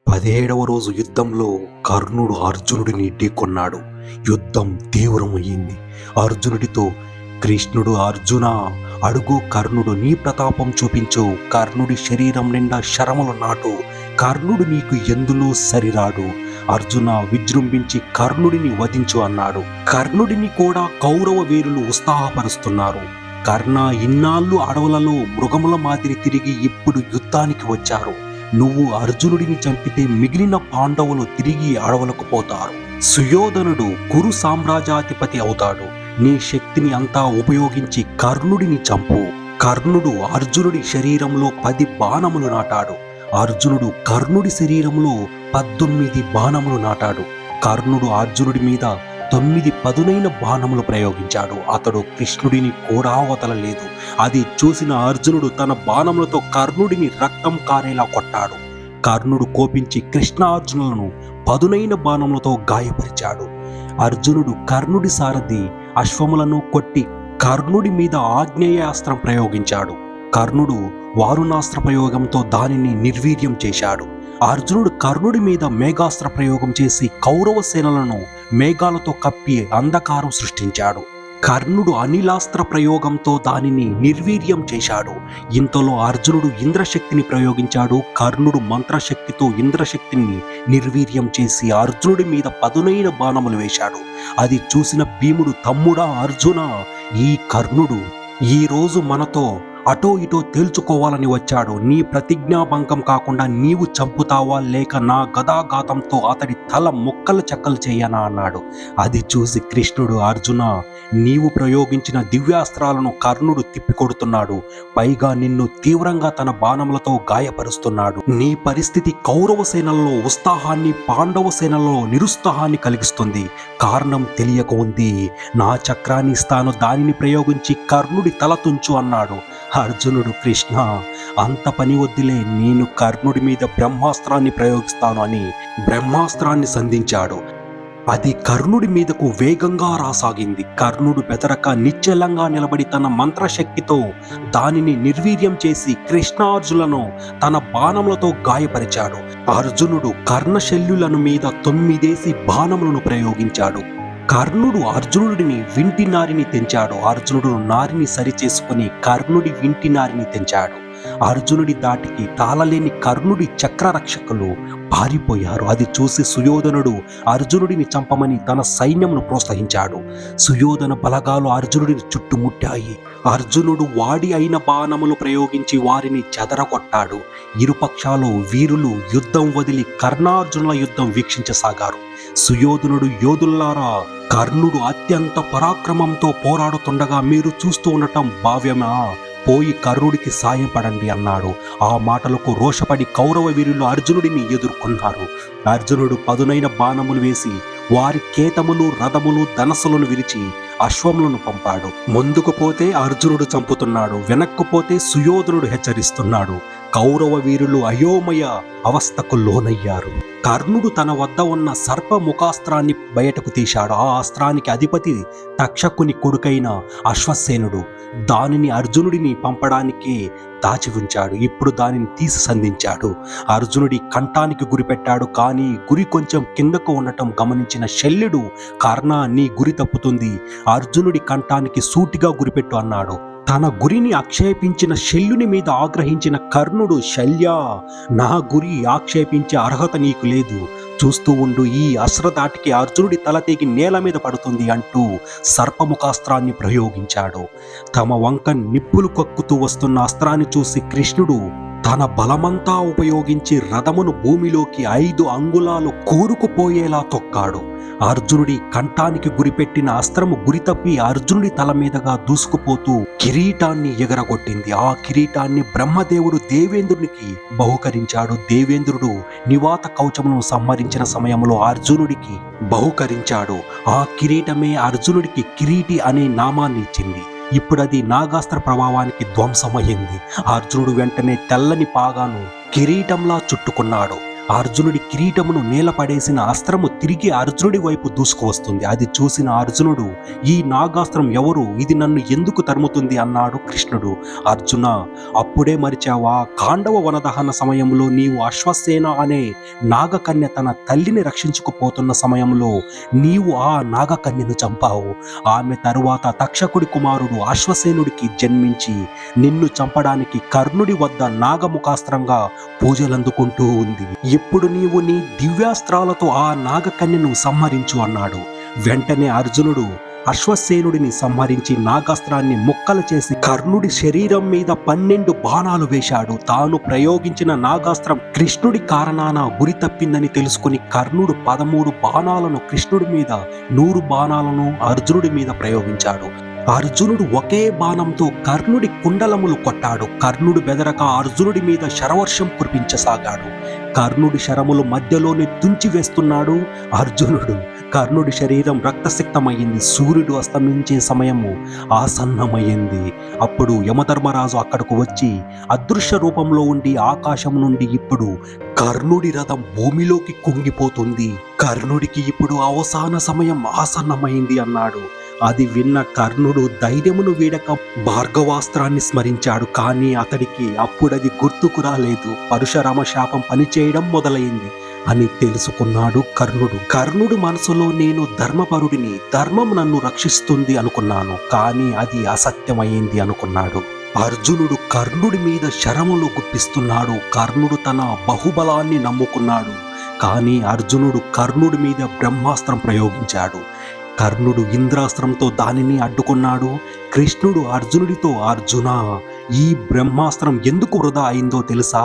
17వ రోజు యుద్ధంలో కర్ణుడు అర్జునుడిని ఢీకొన్నాడు. యుద్ధం తీవ్రమయ్యింది. అర్జునుడితో కృష్ణుడు, అర్జున అడుగు కర్ణుడు, నీ ప్రతాపం చూపించు. కర్ణుడి శరీరం నిండా శరములు నాటు. కర్ణుడు నీకు ఎందులో సరిరాడు. అర్జున విజృంభించి కర్ణుడిని వధించు అన్నాడు. కర్ణుడిని కూడా కౌరవ వీరులు ఉత్సాహపరుస్తున్నారు. కర్ణ, ఇన్నాళ్ళు అడవులలో మృగముల మాదిరి తిరిగి ఇప్పుడు యుద్ధానికి వచ్చారు. నువ్వు అర్జునుడిని చంపితే మిగిలిన పాండవులు తిరిగి అడవులకు పోతారు. సుయోధనుడు కురు సామ్రాజ్యాధిపతి అవుతాడు. నీ శక్తిని అంతా ఉపయోగించి కర్ణుడిని చంపు. కర్ణుడు అర్జునుడి శరీరంలో 10 బాణములు నాటాడు. అర్జునుడు కర్ణుడి శరీరంలో 18 బాణములు నాటాడు. కర్ణుడు అర్జునుడి మీద 9 పదునైన బాణములు ప్రయోగించాడు. అతడు కృష్ణుడిని కూడా వదలలేదు. అది చూసిన అర్జునుడు తన బాణములతో కర్ణుడిని రక్తం కారేలా కొట్టాడు. కర్ణుడు కోపించి కృష్ణార్జునులను పదునైన బాణములతో గాయపరిచాడు. అర్జునుడు కర్ణుడి సారథి అశ్వములను కొట్టి కర్ణుడి మీద ఆగ్నేయాస్త్రం ప్రయోగించాడు. కర్ణుడు వారుణాస్త్ర ప్రయోగంతో దానిని నిర్వీర్యం చేశాడు. అర్జునుడు కర్ణుడి మీద మేఘాస్త్ర ప్రయోగం చేసి కౌరవ సేనలను మేఘాలతో కప్పి అంధకారం సృష్టించాడు. కర్ణుడు అనిలాస్త్ర ప్రయోగంతో దానిని నిర్వీర్యం చేశాడు. ఇంతలో అర్జునుడు ఇంద్రశక్తిని ప్రయోగించాడు. కర్ణుడు మంత్రశక్తితో ఇంద్రశక్తిని నిర్వీర్యం చేసి అర్జునుడి మీద పదునైన బాణములు వేశాడు. అది చూసిన భీముడు, తమ్ముడా అర్జున, ఈ కర్ణుడు ఈ రోజు మనతో అటో ఇటో తేల్చుకోవాలని వచ్చాడు. నీ ప్రతిజ్ఞాభంగం కాకుండా నీవు చంపుతావా లేక నా గదాఘాతంతో అతడి తల ముక్కలు చెక్కలు చేయనా అన్నాడు. అది చూసి కృష్ణుడు, అర్జున, నీవు ప్రయోగించిన దివ్యాస్త్రాలను కర్ణుడు తిప్పికొడుతున్నాడు. పైగా నిన్ను తీవ్రంగా తన బాణములతో గాయపరుస్తున్నాడు. నీ పరిస్థితి కౌరవ సేనల్లో ఉత్సాహాన్ని, పాండవ సేనల్లో నిరుత్సాహాన్ని కలిగిస్తుంది. కారణం తెలియక ఉంది. నా చక్రాన్ని ఇస్తాను, దానిని ప్రయోగించి కర్ణుడి తల తుంచు అన్నాడు. అర్జునుడు, కృష్ణ, అంత పని వద్దులే, నేను కర్ణుడి మీద బ్రహ్మాస్త్రాన్ని ప్రయోగిస్తాను అని బ్రహ్మాస్త్రాన్ని సంధించాడు. అది కర్ణుడి మీదకు వేగంగా రాసాగింది. కర్ణుడు బెదరక నిశ్చలంగా నిలబడి తన మంత్రశక్తితో దానిని నిర్వీర్యం చేసి కృష్ణార్జునులను తన బాణములతో గాయపరిచాడు. అర్జునుడు కర్ణశల్యులను మీద 9 బాణములను ప్రయోగించాడు. కర్ణుడు అర్జునుడిని వింటి నారిని తెంచాడు. అర్జునుడు నారిని సరిచేసుకుని కర్ణుడి వింటి నారిని తెంచాడు. అర్జునుడి దాటికి తాళలేని కర్ణుడి చక్రరక్షకులు పారిపోయారు. అది చూసి సుయోధనుడు అర్జునుడిని చంపమని తన సైన్యమును ప్రోత్సహించాడు. సుయోధన బలగాలు అర్జునుడిని చుట్టుముట్టాయి. అర్జునుడు వాడి అయిన బాణములు ప్రయోగించి వారిని చెదరగొట్టాడు. ఇరుపక్షాలు వీరులు యుద్ధం వదిలి కర్ణార్జునుల యుద్ధం వీక్షించసాగారు. సుయోధనుడు, యోధుల్లారా, కర్ణుడు అత్యంత పరాక్రమంతో పోరాడుతుండగా మీరు చూస్తూ ఉండటం భావ్యమా? పోయి కర్ణుడికి సాయపడండి అన్నాడు. ఆ మాటలకు రోషపడి కౌరవ వీరులు అర్జునుడిని ఎదుర్కొన్నారు. అర్జునుడు పదునైన బాణములు వేసి వారి కేతములు, రథములు, ధనస్సులను విరిచి అశ్వములను పంపాడు. ముందుకు పోతే అర్జునుడు చంపుతున్నాడు, వెనక్కు పోతే సుయోధనుడు హెచ్చరిస్తున్నాడు. కౌరవ వీరులు అయోమయ అవస్థకు లోనయ్యారు. కర్ణుడు తన వద్ద ఉన్న సర్పముఖాస్త్రాన్ని బయటకు తీశాడు. ఆ అస్త్రానికి అధిపతి తక్షకుని కొడుకైన అశ్వసేనుడు. దానిని అర్జునుడిని పంపడానికి దాచి ఉంచాడు. ఇప్పుడు దానిని తీసి సంధించాడు. అర్జునుడి కంఠానికి గురిపెట్టాడు. కానీ గురి కొంచెం కిందకు ఉండటం గమనించిన శల్యుడు, కర్ణ, నీ గురి తప్పుతుంది, అర్జునుడి కంఠానికి సూటిగా గురిపెట్టు అన్నాడు. తన గురిని ఆక్షేపించిన శల్యుని మీద ఆగ్రహించిన కర్ణుడు, శల్య, నా గురి ఆక్షేపించే అర్హత నీకు లేదు, చూస్తూ ఉండు, ఈ అస్త్రధాటికి అర్జునుడి తల తెగి నేల మీద పడుతుంది అంటూ సర్పముఖాస్త్రాన్ని ప్రయోగించాడు. తమ వంక నిప్పులు కక్కుతూ వస్తున్న అస్త్రాన్ని చూసి కృష్ణుడు తన బలమంతా ఉపయోగించి రథమును భూమిలోకి 5 అంగుళాలు కూరుకుపోయేలా తొక్కాడు. అర్జునుడి కంఠానికి గురిపెట్టిన అస్త్రము గురి తప్పి అర్జునుడి తల మీదగా దూసుకుపోతూ కిరీటాన్ని ఎగరగొట్టింది. ఆ కిరీటాన్ని బ్రహ్మదేవుడు దేవేంద్రునికి బహుకరించాడు. దేవేంద్రుడు నివాత కవచమును సంహరించిన సమయంలో అర్జునుడికి బహుకరించాడు. ఆ కిరీటమే అర్జునుడికి కిరీటి అనే నామాన్ని ఇచ్చింది. ఇప్పుడు అది నాగాస్త్ర ప్రభావానికి ధ్వంసమయ్యింది. అర్జునుడు వెంటనే తెల్లని పాగాను కిరీటంలా చుట్టుకున్నాడు. అర్జునుడి కిరీటమును నేలపడేసిన అస్త్రము తిరిగి అర్జునుడి వైపు దూసుకువస్తుంది. అది చూసిన అర్జునుడు, ఈ నాగాస్త్రం ఎవరు, ఇది నన్ను ఎందుకు తరుముతుంది అన్నాడు కృష్ణుడు. అర్జున, అప్పుడే మరిచావా? ఖాండవ వనదహన సమయంలో నీవు అశ్వసేన అనే నాగకన్య తన తల్లిని రక్షించుకుపోతున్న సమయంలో నీవు ఆ నాగకన్యను చంపావు. ఆమె తరువాత తక్షకుడి కుమారుడు అశ్వసేనుడికి జన్మించి నిన్ను చంపడానికి కర్ణుడి వద్ద నాగముఖాస్త్రంగా పూజలందుకుంటూ ఉంది. ఇప్పుడు నీవు నీ దివ్యాస్త్రాలతో ఆ నాగకన్యను సంహరించు అన్నాడు. వెంటనే అర్జునుడు అశ్వసేనుడిని సంహరించి నాగాస్త్రాన్ని ముక్కలు చేసి కర్ణుడి శరీరం మీద 12 బాణాలు వేశాడు. తాను ప్రయోగించిన నాగాస్త్రం కృష్ణుడి కారణాన గురి తప్పిందని తెలుసుకుని కర్ణుడు 13 బాణాలను కృష్ణుడి మీద, 100 బాణాలను అర్జునుడి మీద ప్రయోగించాడు. అర్జునుడు ఒకే బాణంతో కర్ణుడి కుండలములు కొట్టాడు. కర్ణుడు బెదరక అర్జునుడి మీద శరవర్షం కురిపించసాగాడు. కర్ణుడి శరములు మధ్యలోనే తుంచివేస్తున్నాడు అర్జునుడు. కర్ణుడి శరీరం రక్తసిక్తమయ్యింది. సూర్యుడు అస్తమించే సమయము ఆసన్నమయ్యింది. అప్పుడు యమధర్మరాజు అక్కడకు వచ్చి అదృశ్య రూపంలో ఉండి ఆకాశం నుండి ఇప్పుడు కర్ణుడి రథం భూమిలోకి కుంగిపోతుంది, కర్ణుడికి ఇప్పుడు అవసాన సమయం ఆసన్నమైంది అన్నాడు. అది విన్న కర్ణుడు ధైర్యమును వీడక భార్గవాస్త్రాన్ని స్మరించాడు. కానీ అతడికి అప్పుడది గుర్తుకు రాలేదు. పరశురామ శాపం పనిచేయడం మొదలైంది అని తెలుసుకున్నాడు కర్ణుడు. కర్ణుడు మనసులో, నేను ధర్మపరుడిని, ధర్మం నన్ను రక్షిస్తుంది అనుకున్నాను, కానీ అది అసత్యమైంది అనుకున్నాడు. అర్జునుడు కర్ణుడి మీద శరములు గుప్పిస్తున్నాడు. కర్ణుడు తన బహుబలాన్ని నమ్ముకున్నాడు. కానీ అర్జునుడు కర్ణుడి మీద బ్రహ్మాస్త్రం ప్రయోగించాడు. కర్ణుడు ఇంద్రాస్త్రంతో దానిని అడ్డుకున్నాడు. కృష్ణుడు అర్జునుడితో, అర్జున, ఈ బ్రహ్మాస్త్రం ఎందుకు వృధా అయిందో తెలుసా?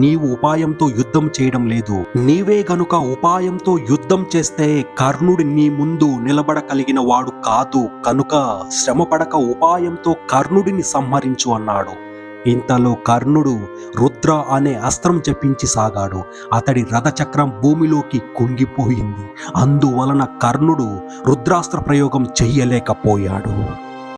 నీవు ఉపాయంతో యుద్ధం చేయడం లేదు. నీవే గనుక ఉపాయంతో యుద్ధం చేస్తే కర్ణుడు నీ ముందు నిలబడగలిగిన వాడు కాదు. కనుక శ్రమపడక ఉపాయంతో కర్ణుడిని సంహరించు అన్నాడు. ఇంతలో కర్ణుడు రుద్ర అనే అస్త్రం జపించి సాగాడు. అతడి రథచక్రం భూమిలోకి కుంగిపోయింది. అందువలన కర్ణుడు రుద్రాస్త్ర ప్రయోగం చెయ్యలేకపోయాడు.